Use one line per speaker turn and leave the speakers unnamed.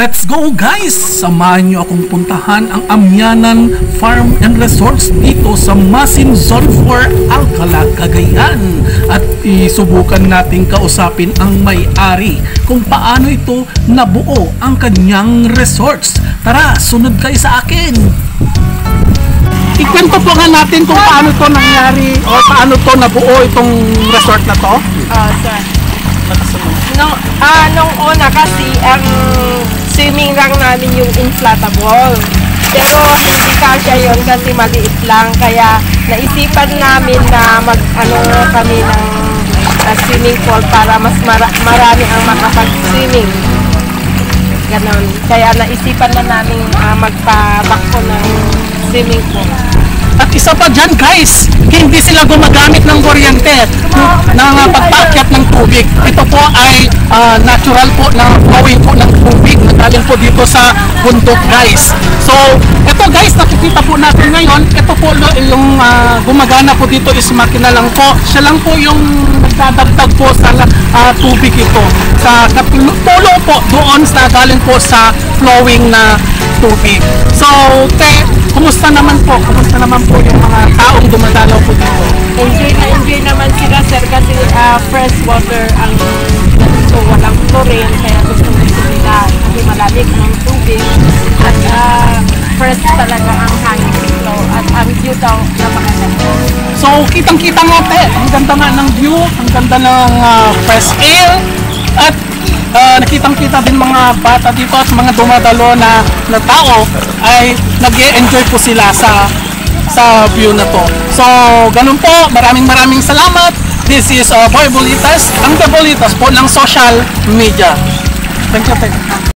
Let's go guys! Samahan nyo akong puntahan ang Amyanan Farm and Resorts dito sa Masin Zone 4, Alcala, Cagayan. At isubukan nating kausapin ang may-ari kung paano ito nabuo ang kanyang resorts. Tara, sunod kayo sa akin! Ikwento po nga natin kung paano to nangyari o paano to nabuo itong resort na to.
Nung una kasi ang swimming lang namin yung inflatable. Pero hindi kasya yun kasi maliit lang. Kaya naisipan namin na kami ng swimming pool para mas marami ang makapag-swimming. Ganon. Kaya naisipan na namin magpabakko ng swimming pool.
At isa pa dyan guys, hindi sila gumagamit ng kuryente ng pagpaakyat ng tubig. Ito po ay natural po na flowing po ng tubig na galing po dito sa bundok guys. So, ito guys, nakikita po natin ngayon, ito po yung gumagana po dito is makina lang po. Siya lang po yung nagdadagdag po sa tubig ito. Sa tulo po doon sa galing po sa flowing na tubig. So, kumusta naman po? Kumusta naman po yung mga taong dumadalaw po dito?
Enjoy naman sila sir kasi fresh water ang gusto, walang chlorine kaya gusto nila kasi malalim ang tubig at fresh talaga ang hangin dito at ang view daw na maganda.
So kitang-kita nga ang ganda nga ng view, ang ganda ng fresh air at nakitang-kita din mga bata dito at mga dumadalo na tao ay nag-e-enjoy po sila sa view na to. So, ganun po. Maraming salamat. This is Boy Bolitas, ang The Bolitas po ng social media. Thank you.